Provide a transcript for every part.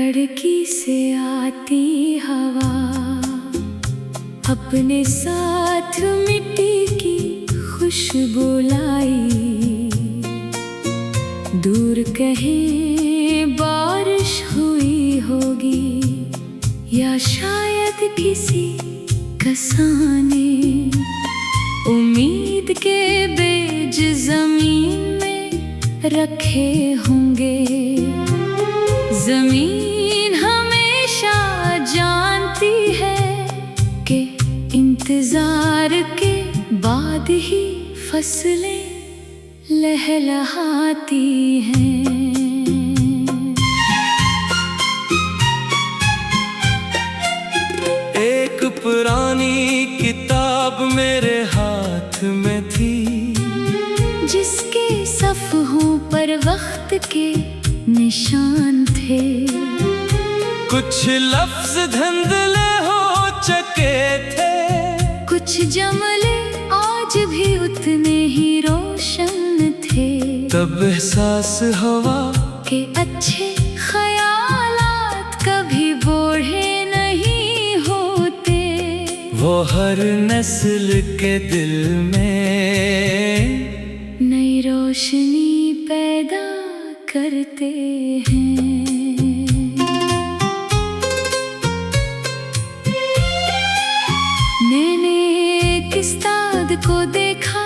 खिड़की से आती हवा अपने साथ मिट्टी की खुशबू लाई। दूर कहीं बारिश हुई होगी या शायद किसी कसाने उम्मीद के बीज जमीन में रखे होंगे। जमीन हमेशा जानती है कि इंतजार के बाद ही फसलें लहलहाती हैं। एक पुरानी किताब मेरे हाथ में थी, जिसके सफ़हों पर वक्त के निशान थे। कुछ लफ्ज धुंधले हो चुके थे, कुछ जमले आज भी उतने ही रोशन थे। तब एहसास हुआ कि अच्छे ख्यालात कभी बूढ़े नहीं होते। वो हर नस्ल के दिल में नई रोशनी पैदा करते हैं। मैंने एक उस्ताद को देखा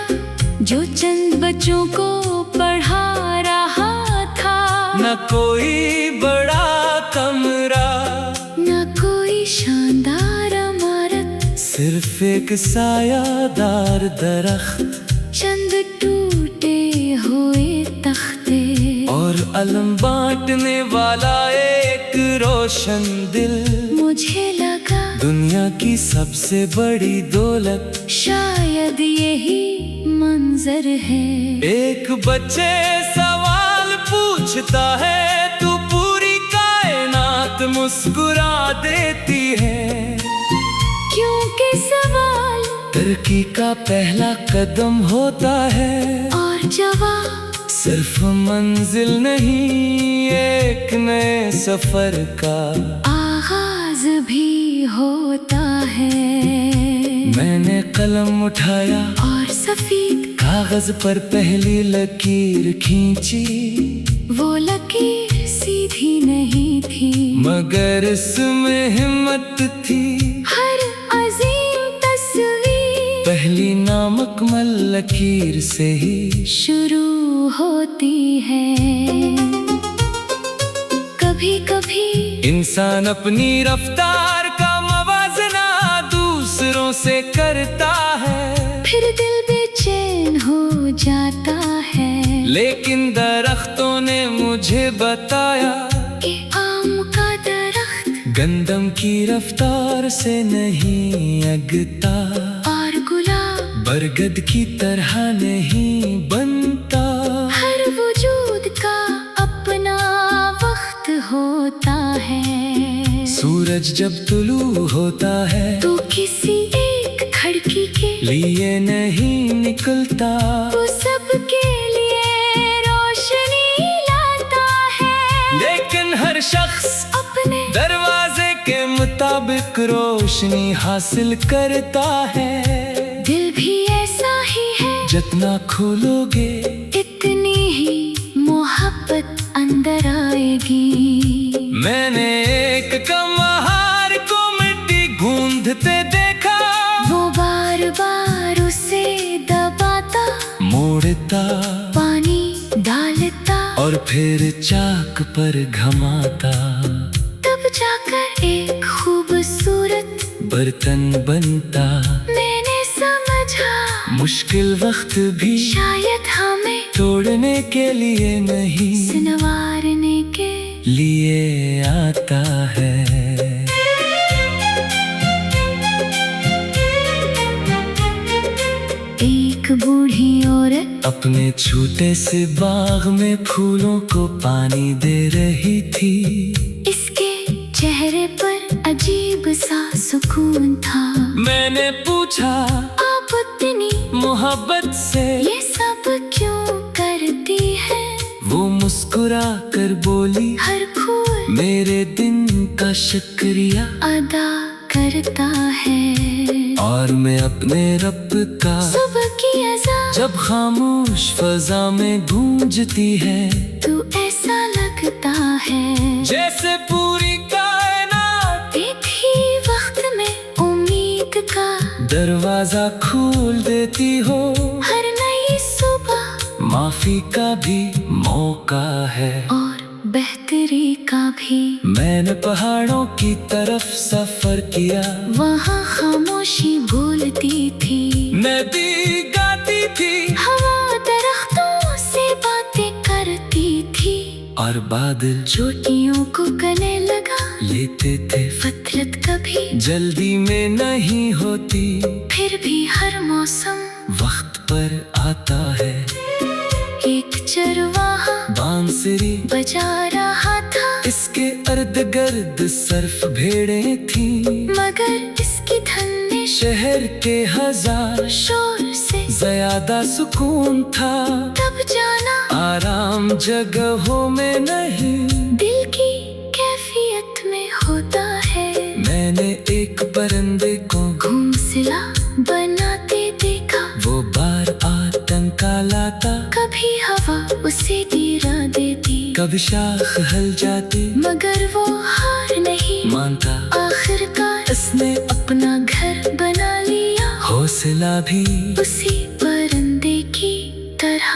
जो चंद बच्चों को पढ़ा रहा था। न कोई बड़ा कमरा, न कोई शानदार इमारत, सिर्फ एक सायादार दरख्त, चंद टूटे हुए तख्ते और अलम बांटने वाला एक रोशन दिल। मुझे लगा दुनिया की सबसे बड़ी दौलत शायद यही मंजर है। एक बच्चे सवाल पूछता है तू पूरी कायनात मुस्कुरा देती है। क्योंकि सवाल तरक्की का पहला कदम होता है, और जवाब सिर्फ मंजिल नहीं, एक नए सफर का आगाज भी होता है। मैंने कलम उठाया और सफेद कागज पर पहली लकीर खींची। वो लकीर सीधी नहीं थी, मगर इसमें हिम्मत थी। हर अजीम तस्वीर पहली नामुकम्मल लकीर से ही शुरू होती है। कभी कभी इंसान अपनी रफ्तार का मवाजना दूसरों से करता है, फिर दिल बेचैन हो जाता है। लेकिन दरख्तों ने मुझे बताया कि आम का दरख्त गंदम की रफ्तार से नहीं अगता, और गुलाब बरगद की तरह नहीं बनता। हर वजूद का अपना वक्त होता है। सूरज जब तुलू होता है तो किसी एक खिड़की के लिए नहीं निकलता, वो सबके लिए रोशनी लाता है। लेकिन हर शख्स अपने दरवाजे के मुताबिक रोशनी हासिल करता है। दिल भी ऐसा ही है, जितना खोलोगे इतनी ही मोहब्बत अंदर आएगी। मैंने एक कमहार को मिट्टी गूंधते देखा, वो बार बार उसे दबाता, मोड़ता पानी डालता, और फिर चाक पर घमाता। तब जाकर एक खूबसूरत बर्तन बनता। मैंने समझा मुश्किल वक्त भी शायद हमें तोड़ने के लिए नहीं, संवारने के लिए आता है। एक बूढ़ी औरत अपने छोटे से बाग में फूलों को पानी दे रही थी। इसके चेहरे पर अजीब सा सुकून था। मैंने पूछा आप इतनी मोहब्बत से ये सब क्यों करती है? वो मुस्कुरा कर बोली, हर फूल मेरे मेरे दिन का शुक्रिया अदा करता है। और मैं अपने रब का सुबह की अज़ान जब खामोश फजा में गूंजती है, तू ऐसा लगता है जैसे पूरी कायनात एक ही वक्त में उम्मीद का दरवाजा खोल देती हो। हर नई सुबह माफी का भी मौका है और बेहतरी का भी। मैंने पहाड़ों की तरफ सफर किया, वहाँ खामोशी बोलती थी, नदी गाती थी हवा दरख्तों से बातें करती थी, और बादल चोटियों को गले लगा लेते थे। फितरत कभी जल्दी में नहीं होती, फिर भी हर मौसम वक्त पर आता है। एक चरवाहा बांसुरी बजा रहा था, इसके अर्द गर्द सर्फ भेड़ें थी, मगर इसकी धन में शहर के हजार शोर से ज्यादा सुकून था। तब जाना आराम जगहों में नहीं, दिल की कैफियत में होता है। मैंने एक परिंदे को घोंसला बनाते देखा, वो बार आतंका लाता, कभी हवा उसे गिरा देती, कभी शाख हल जाती, मगर वो हार नहीं मानता। आखिरकार उसने अपना घर बना लिया। हौसला भी उसी परिंदे की तरह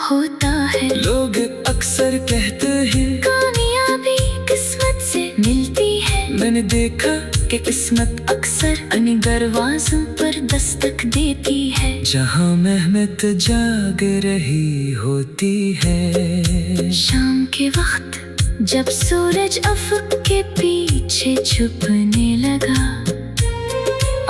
होता है। लोग अक्सर कहते हैं कामयाबी किस्मत से मिलती है, मैंने देखा कि किस्मत अक्सर अन्य दरवाजों पर दस्तक देती है। जहाँ मेहनत जाग रही होती है। शाम के वक्त जब सूरज अफक के पीछे छुपने लगा,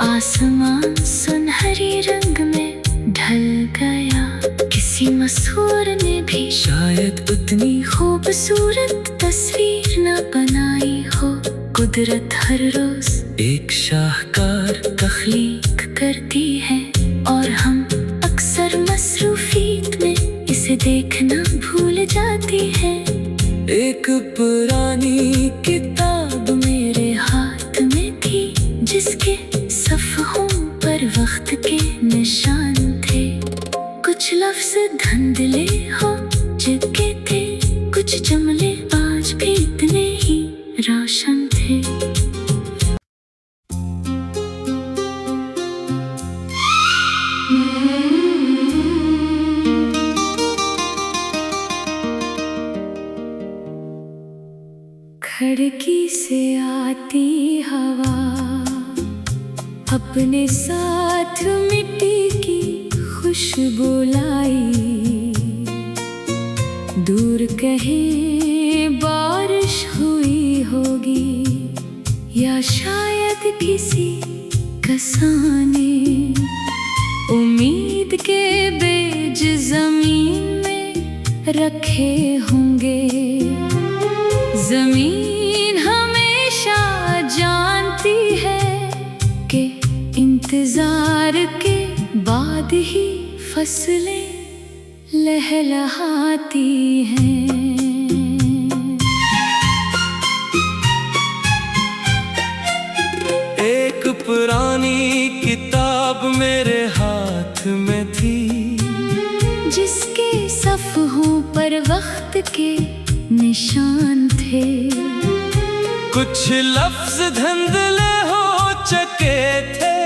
आसमान सुनहरी रंग में ढल गया। किसी मशहूर ने भी शायद उतनी खूबसूरत तस्वीर न बनाई हो। कुदरत हर रोज एक शाहकार तख्लीक करती है, और हम अक्सर मसरूफियत में इसे देखना भूल जाती है। एक पुरानी किताब मेरे हाथ में थी, जिसके सफ़हों पर वक्त के निशान थे। कुछ लफ्ज़ धुंधले हो चुके थे, कुछ जुमले आज भी इतने ही रोशन थे। खिड़की से आती हवा अपने साथ मिट्टी की खुशबू लाई। दूर कहीं बारिश हुई होगी, या शायद किसी कसाने उम्मीद के बीज जमीन में रखे होंगे। जमीन हमेशा जानती है कि इंतजार के बाद ही फसलें लहलहाती हैं। एक पुरानी किताब मेरे हाथ में थी, जिसके सफ़हों पर वक्त के निशान थे। कुछ लफ्ज धुंधले हो चुके थे,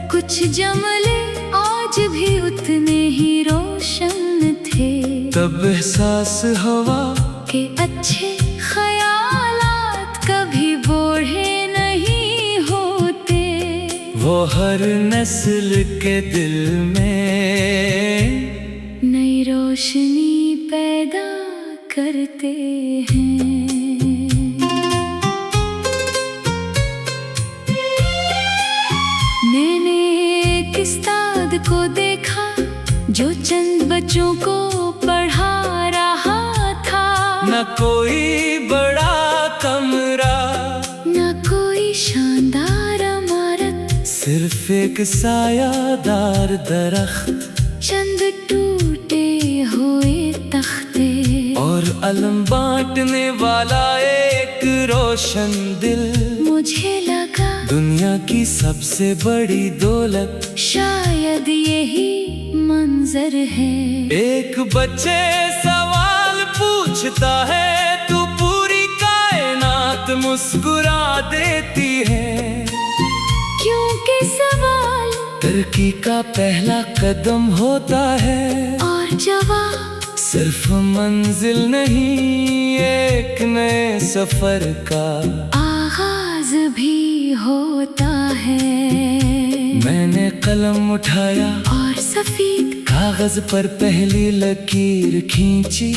कुछ जुमले आज भी उतने ही रोशन थे। तब एहसास हुआ कि अच्छे ख्यालात कभी बूढ़े नहीं होते। वो हर नस्ल के दिल में नई रोशनी पैदा करते हैं। मैंने एक उस्ताद को देखा, जो चंद बच्चों को पढ़ा रहा था। न कोई बड़ा कमरा, न कोई शानदार इमारत, सिर्फ एक सायादार दरख्त, चंद टूटे हुए तख्ते, और अलम बांटने वाला एक रोशन दिल। मुझे लगा दुनिया की सबसे बड़ी दौलत शायद यही मंजर है। एक बच्चे सवाल पूछता है, तू पूरी कायनात मुस्कुरा देती है। क्योंकि सवाल तरक्की का पहला कदम होता है, और जवाब सिर्फ मंजिल नहीं, एक नए सफर का आगाज भी होता है। मैंने कलम उठाया और सफेद कागज पर पहली लकीर खींची।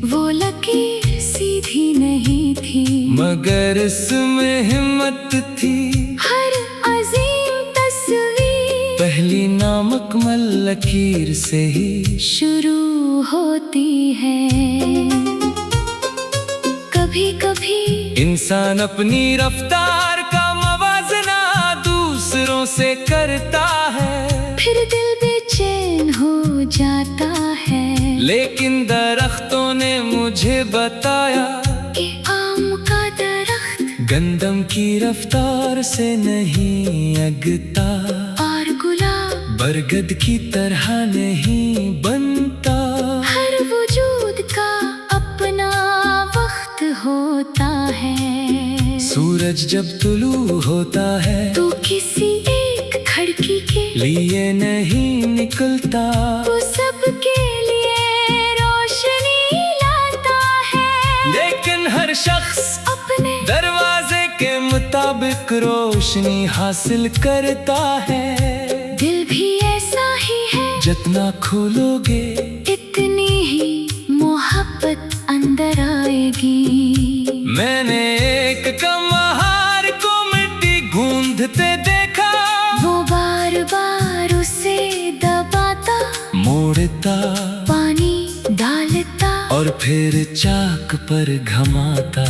वो लकीर सीधी नहीं थी, मगर इसमें हिम्मत थी। हर अजीम तस्वीर पहली नामुकम्मल लकीर से ही शुरू होती है। कभी कभी इंसान अपनी रफ्तार का मवाजना दूसरों से करता है, फिर दिल बेचैन हो जाता है। लेकिन दरख्तों ने मुझे बताया कि आम का दरख्त गंदम की रफ्तार से नहीं अगता, और गुलाब बरगद की तरह नहीं बनता। हर वजूद का अपना वक्त होता है। सूरज जब तुलू होता है तो किसी एक खिड़की के लिए नहीं निकलता, वो सबके लिए रोशनी लाता है। लेकिन हर शख्स अपने दरवाजे के मुताबिक रोशनी हासिल करता है। दिल भी ऐसा ही है, जितना खोलोगे इतनी ही मोहब्बत अंदर आएगी। मैंने एक कमहार को मिट्टी गूंधते देखा, वो बार बार उसे दबाता, मोड़ता पानी डालता, और फिर चाक पर घमाता।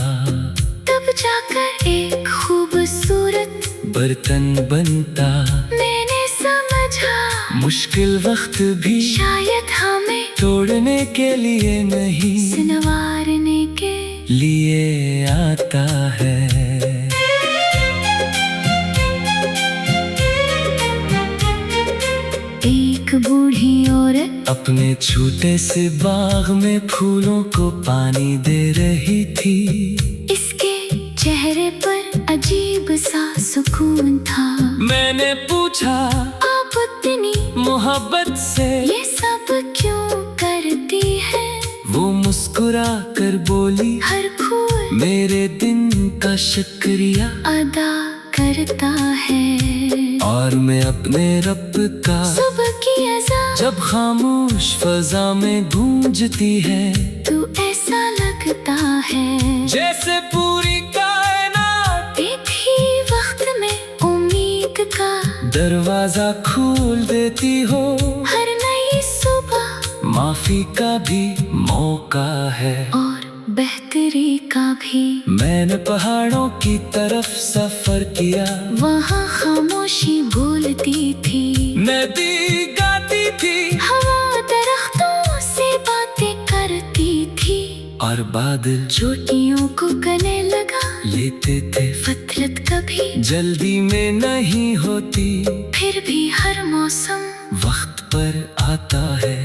तब जाकर एक खूबसूरत बर्तन बनता। मैंने समझा मुश्किल वक्त भी शायद हमें तोड़ने के लिए नहीं, संवारने के लिए आता है। एक बूढ़ी औरत अपने छोटे से बाग में फूलों को पानी दे रही थी। इसके चेहरे पर अजीब सा सुकून था। मैंने पूछा आप इतनी मोहब्बत से ये सब क्यों करती है? वो मुस्कुरा कर बोली, हर फूल मेरे दिन का शुक्रिया अदा करता है। और मैं अपने रब का सुबह की अज़ान जब खामोश फजा में गूंजती है, तू ऐसा लगता है जैसे पूरी कायनात एक ही वक्त में उम्मीद का दरवाजा खोल देती हो। हर नई सुबह माफी का भी मौका है, और बेहतरी का भी। मैंने पहाड़ों की तरफ सफर किया। वहाँ खामोशी बोलती थी, नदी गाती थी, हवा दरख्तों से बातें करती थी, और बादल चोटियों को गले लगा लेते थे। फितरत कभी जल्दी में नहीं होती, फिर भी हर मौसम वक्त पर आता है।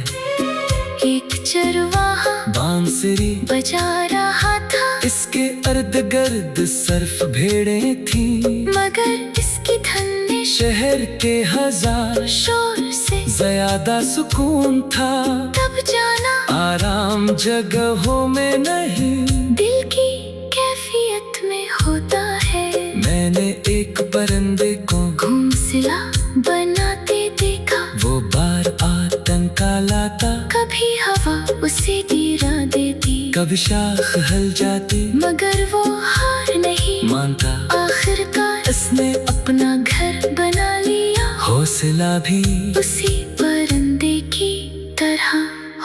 एक चरवाहा बांसुरी बजा रहा था, इसके अर्द गर्द सर्फ भेड़ें थी, मगर इसकी धन में शहर के हजार शोर से ज्यादा सुकून था। तब जाना आराम जगहों में नहीं, दिल की कैफियत में होता है। मैंने एक परिंदे को घोंसला बनाते देखा, वो बार आतंक लाता। कभी हवा उसे गिरा देती, कभी शाख हल जाती, मगर वो हार नहीं मानता। आखिरकार इसने अपना घर बना लिया। हौसला भी उसी परिंदे की तरह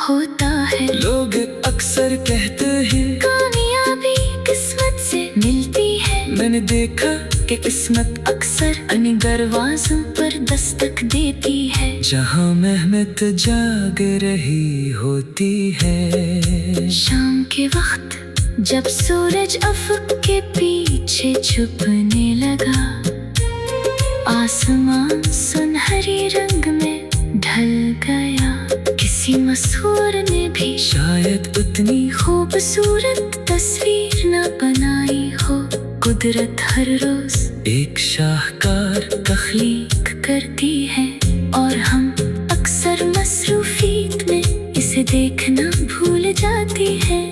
होता है। लोग अक्सर कहते हैं कामयाबी किस्मत से मिलती है। मैंने देखा कि किस्मत अक्सर अन्य दरवाजों पर दस्तक देती है, जहाँ मेहनत जाग रही होती है। शाम के वक्त जब सूरज अफक के पीछे छुपने लगा, आसमान सुनहरे रंग में ढल गया। किसी मशहूर ने भी शायद उतनी खूबसूरत तस्वीर न बनाई हो। कुदरत हर रोज एक शाहकार तख्लीक करती है और हम अक्सर मसरूफियत में इसे देखना भूल जाती है।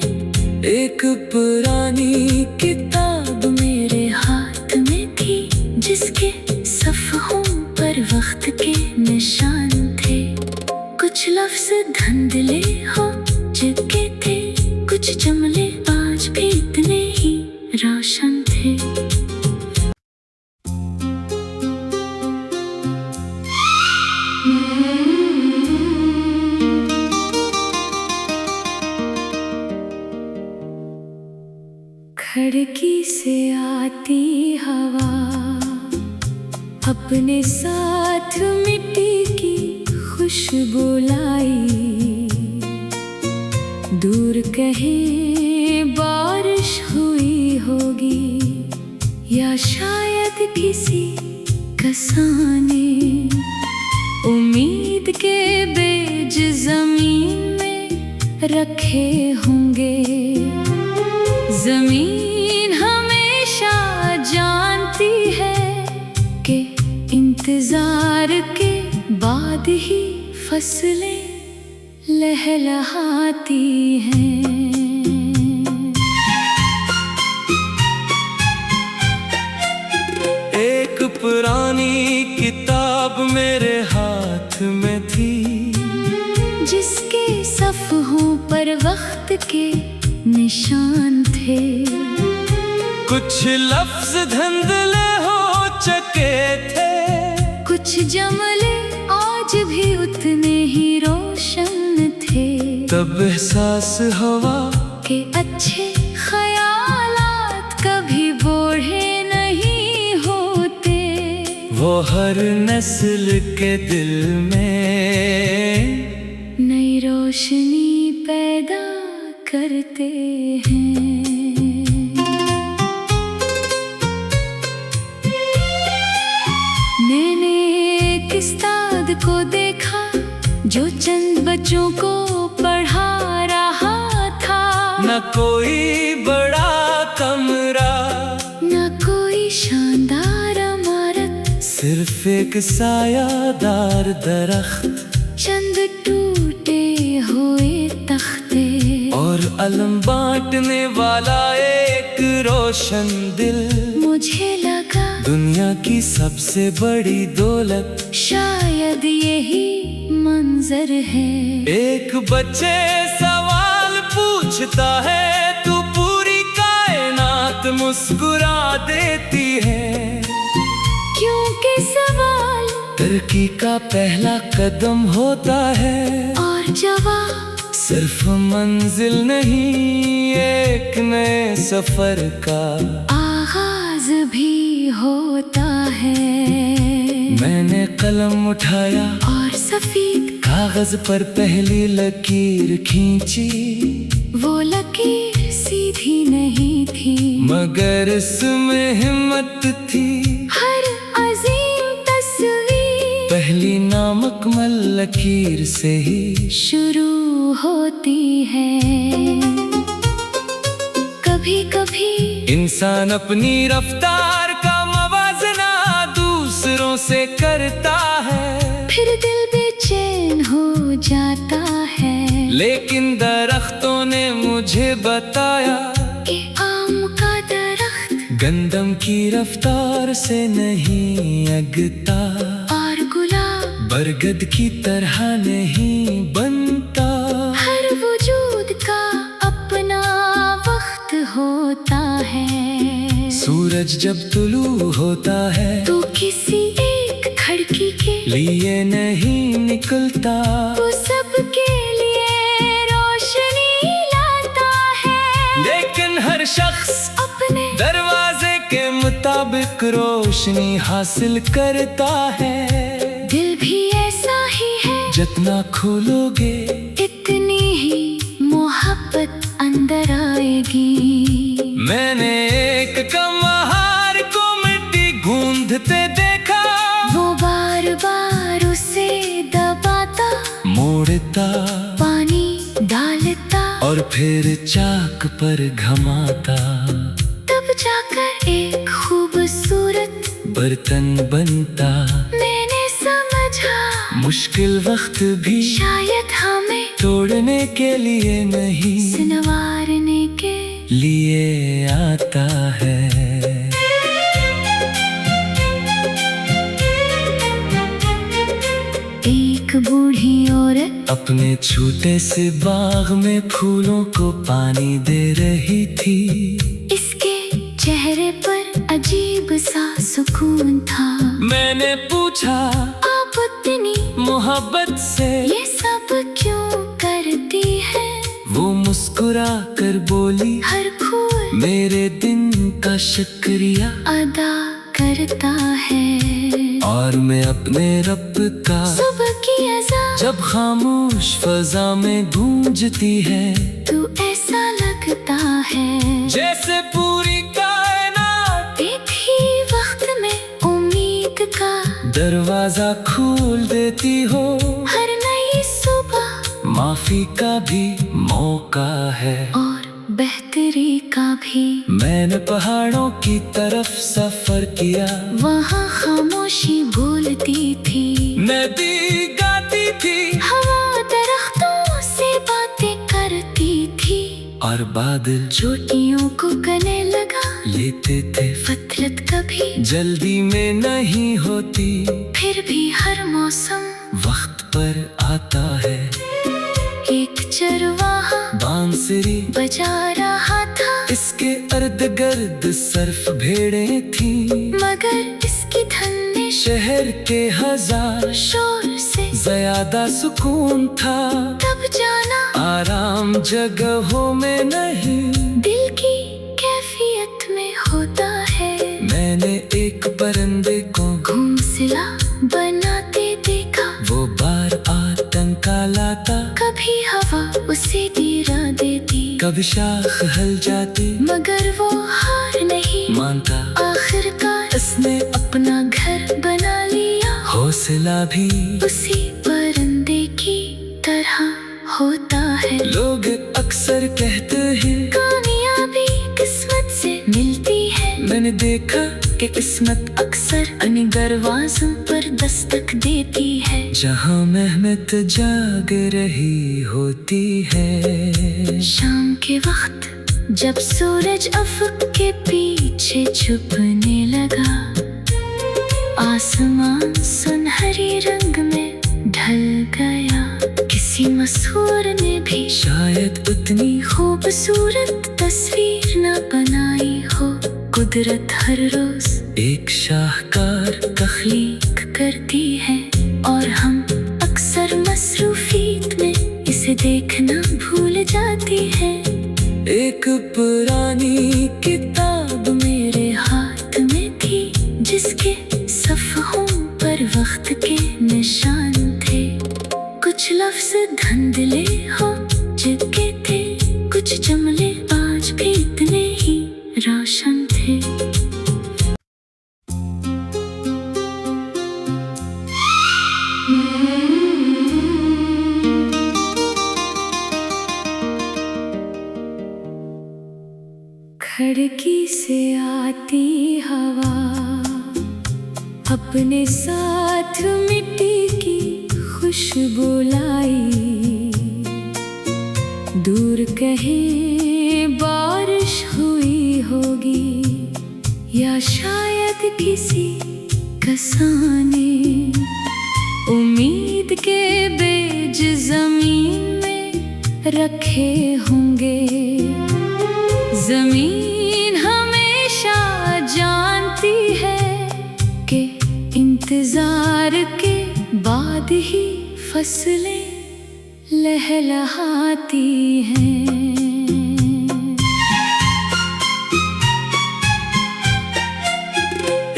एक पुरानी किताब मेरे हाथ में थी, जिसके सफ़हों पर वक्त के निशान थे। कुछ लफ्ज़ धुंधले हो चुके थे, कुछ जुमले आज भी इतने ही रोशन थे। खिड़की से आती हवा अपने साथ मिट्टी की खुशबू लाई। दूर कहीं बारिश हुई होगी या शायद किसी कसाने उम्मीद के बीज जमीन में रखे होंगे। जमीन हमेशा जानती है कि इंतजार के बाद ही फसलें लहलहाती हैं। एक पुरानी किताब मेरे हाथ में थी, जिसके सफ़हों पर वक्त के निशान थे। कुछ लफ्ज़ धुंधले हो चुके थे, कुछ जुमले आज भी उतने ही रोशन थे। तब एहसास हुआ कि अच्छे ख़यालात कभी बूढ़े नहीं होते। वो हर नस्ल के दिल में नई रोशनी पैदा करते हैं। मैंने एक उस्ताद को देखा जो चंद बच्चों को पढ़ा रहा था। न कोई बड़ा कमरा, न कोई शानदार इमारत, सिर्फ एक सायादार दरख्त, चंद टूटे हुए तख्ते और अलम बांटने वाला एक रोशन दिल। मुझे लगा दुनिया की सबसे बड़ी दौलत शायद यही मंजर है। एक बच्चे सवाल पूछता है, तू पूरी कायनात मुस्कुरा देती है। क्योंकि सवाल तरक्की का पहला कदम होता है, और जवाब सिर्फ मंजिल नहीं, एक नए सफर का आगाज भी होता है। मैंने कलम उठाया और सफेद कागज पर पहली लकीर खींची। वो लकीर सीधी नहीं थी, मगर इसमें हिम्मत थी। हर अजीम तस्वीर पहली नामुकम्मल लकीर से ही शुरू होती है। कभी कभी इंसान अपनी रफ्तार का मवाजना दूसरों से करता है, फिर दिल बेचैन हो जाता है। लेकिन दरख्तों ने मुझे बताया कि आम का दरख्त गंदम की रफ्तार से नहीं अगता, और गुलाब बरगद की तरह नहीं बनता। हर वजूद का अपना वक्त होता है। सूरज जब तुलू होता है तो किसी एक खिड़की के लिए नहीं निकलता, वो सबके लिए रोशनी लाता है। लेकिन हर शख्स अपने दरवाजे के मुताबिक रोशनी हासिल करता है। दिल भी ऐसा ही है, जितना खोलोगे इतनी ही मोहब्बत अंदर आएगी। मैंने एक कमहार को मिट्टी गूंधते देखा, वो बार बार उसे दबाता, मोड़ता, पानी डालता और फिर चाक पर घमाता। तब जाकर एक खूबसूरत बर्तन बनता। मैंने समझा मुश्किल वक्त भी शायद हमें तोड़ने के लिए नहीं, संवारने के लिए आता है। एक बूढ़ी औरत अपने छोटे से बाग में फूलों को पानी दे रही थी। इसके चेहरे पर अजीब सा सुकून था। मैंने पूछा आप इतनी मोहब्बत से ये सब क्यों करती है? वो मुस्कुरा कर बोली, हर फूल मेरे दिन का शुक्रिया अदा करता है। और मैं अपने रब का सुबह की अज़ान जब खामोश फजा में गूंजती है, तो ऐसा लगता है जैसे पूरी कायनात एक ही वक्त में उम्मीद का दरवाजा खोल देती हो। हर नई सुबह माफी का भी मौका है और बेहतरी का भी। मैंने पहाड़ों की तरफ सफर किया, वहाँ खामोशी बोलती थी, नदी गाती थी, हवा दरख्तों से बातें करती थी, और बादल चोटियों को गले लगा लेते थे। फतरत कभी जल्दी में नहीं होती, फिर भी हर मौसम वक्त पर आता है। एक चरवाहा बांसुरी बजा रहा था, इसके अर्द गर्द सर्फ भेड़ें थी, मगर इसकी धन में शहर के हजार शोर से ज्यादा सुकून था। तब जाना आराम जगहों में नहीं, दिल की कैफियत में होता है। मैंने एक परिंदे को घोंसला बनाते देखा, वो बार आतंका लाता, कभी हवा उसे गिरा देती, कभी शाख हल जाती, मगर वो हार नहीं मानता। आखिरकार उसने अपना घर बना लिया। हौसला भी उसी परिंदे की तरह होता है। लोग अक्सर कहते हैं कामयाबी किस्मत से मिलती है, मैंने देखा कि किस्मत अक्सर अन्य दरवाजों पर दस्तक देती है। जहाँ मेहनत जाग रही होती है। शाम के वक्त जब सूरज अफक के पीछे छुपने लगा, आसमान सुनहरी रंग में ढल गया। किसी मशहूर ने भी शायद उतनी खूबसूरत तस्वीर न बनाई हो। कुदरत हर रोज एक शाहकार तख्लीक करती है, और हम अक्सर मसरूफियत में इसे देखना भूल जाती है। एक पुरानी किताब मेरे हाथ में थी, जिसके सफ़हों पर वक्त के निशान थे। कुछ लफ्ज़ धुंधले हो चुके थे, कुछ जुमले आज भी इतने ही रोशन थे। खिड़की से आती हवा अपने साथ मिट्टी की खुशबू लाई। दूर कहीं बारिश हुई होगी, या शायद किसी कसाने उम्मीद के बीज जमीन में रखे होंगे। जमीन हमेशा जानती है कि इंतजार के बाद ही फसलें लहलहाती हैं।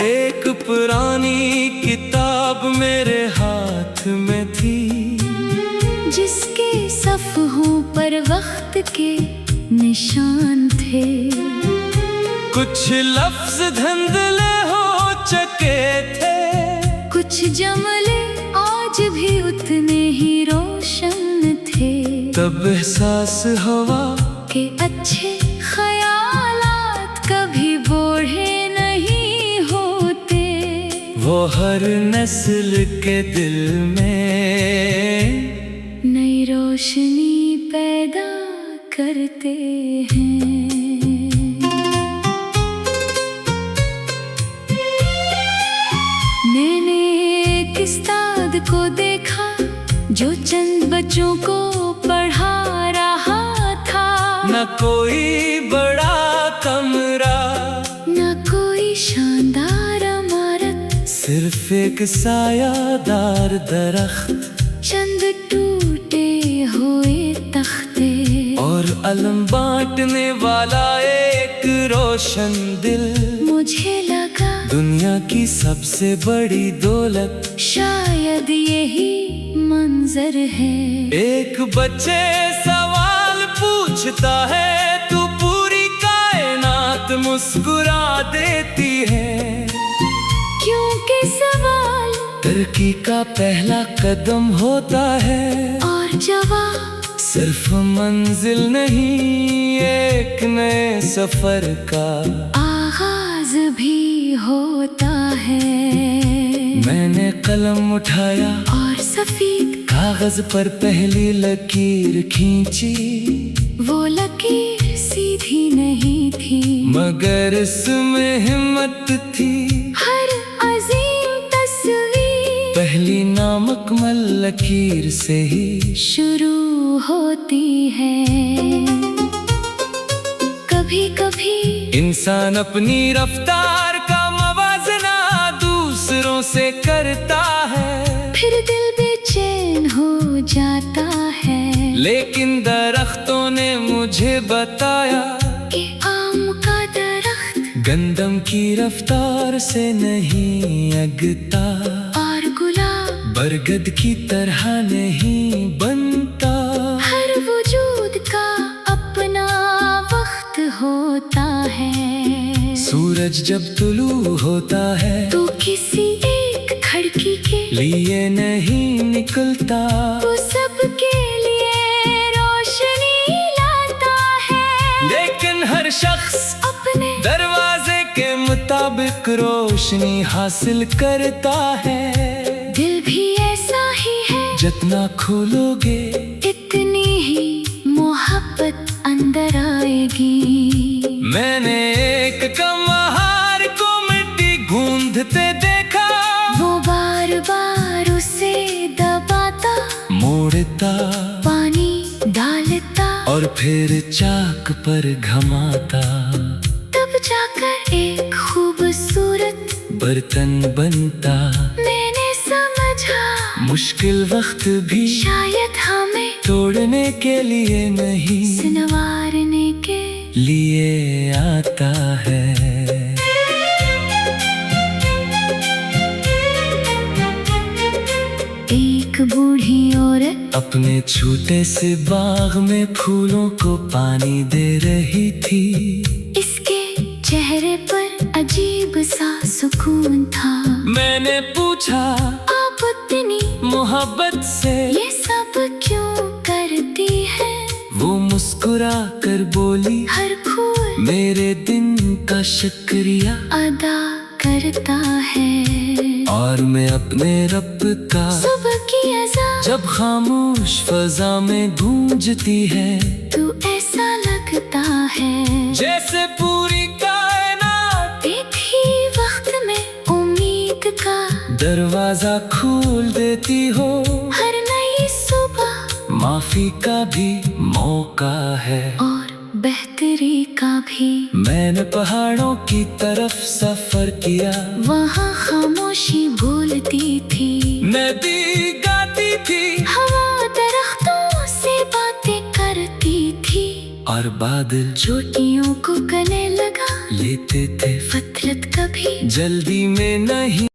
एक पुरानी किताब मेरे हाथ में थी, जिसके सफ़हों पर वक्त के निशान थे। कुछ लफ्ज धुंधले हो चुके थे, कुछ जमले आज भी उतने ही रोशन थे। तब एहसास हुआ के अच्छे ख्यालात कभी बूढ़े नहीं होते। वो हर नस्ल के दिल में नई रोशनी पैदा करते हैं। मैंने एक उस्ताद को देखा जो चंद बच्चों को पढ़ा रहा था। न कोई बड़ा कमरा, न कोई शानदार इमारत, सिर्फ एक सायादार दरख्त, चंद टूटे हुए तख्ते और अलम बांटने वाला एक रोशन दिल। मुझे लगा दुनिया की सबसे बड़ी दौलत शायद यही मंजर है। एक बच्चे सवाल पूछता है तू पूरी कायनात मुस्कुरा देती है। क्योंकि सवाल तरक्की का पहला कदम होता है, और जवाब सिर्फ मंजिल नहीं एक नए सफर का आगाज भी होता है। मैंने कलम उठाया और सफेद कागज पर पहली लकीर खींची। वो लकीर सीधी नहीं थी, मगर इसमें हिम्मत थी। हर अजीम तस्वीर पहली नामुकम्मल लकीर से ही शुरू होती है। कभी कभी इंसान अपनी रफ्तार का मवाजना दूसरों से करता है, फिर दिल बेचैन हो जाता है। लेकिन दरख्तों ने मुझे बताया कि आम का दरख्त गंदम की रफ्तार से नहीं अगता, और गुलाब बरगद की तरह नहीं बनता। हर वजूद का अपना वक्त होता है। सूरज जब तुलू होता है तो किसी एक खिड़की के लिए नहीं निकलता, वो सबके लिए रोशनी लाता है। लेकिन हर शख्स अपने दरवाजे के मुताबिक रोशनी हासिल करता है। दिल भी ऐसा ही है, जितना खोलोगे इतनी ही मोहब्बत अंदर आएगी। मैंने एक कमहार को मिट्टी गूंधते देखा, वो बार बार उसे दबाता, मोड़ता पानी डालता, और फिर चाक पर घमाता। तब जाकर एक खूबसूरत बर्तन बनता। मैंने समझा मुश्किल वक्त भी शायद हमें तोड़ने के लिए नहीं संवारने के लिए आता है। एक बूढ़ी औरत अपने छोटे से बाग में फूलों को पानी दे रही थी। इसके चेहरे पर अजीब सा सुकून था। मैंने पूछा आप इतनी मोहब्बत से ये सब क्यों करती है? वो मुस्कुरा कर बोली हर फूल मेरे दिन का शुक्रिया अदा करता है। और मैं अपने रब का सुबह की अज़ान जब खामोश फजा में गूंजती है, तू ऐसा लगता है जैसे पूरी कायनात एक ही वक्त में उम्मीद का दरवाजा खोल देती हो। हर नई सुबह माफी का भी मौका है और बेहतरी का भी। मैंने पहाड़ों की तरफ सफर किया, वहाँ खामोशी बोलती थी, नदी गाती थी, हवा दरख्तों से बातें करती थी, और बादल चोटियों को गले लगा लेते थे। फितरत कभी जल्दी में नहीं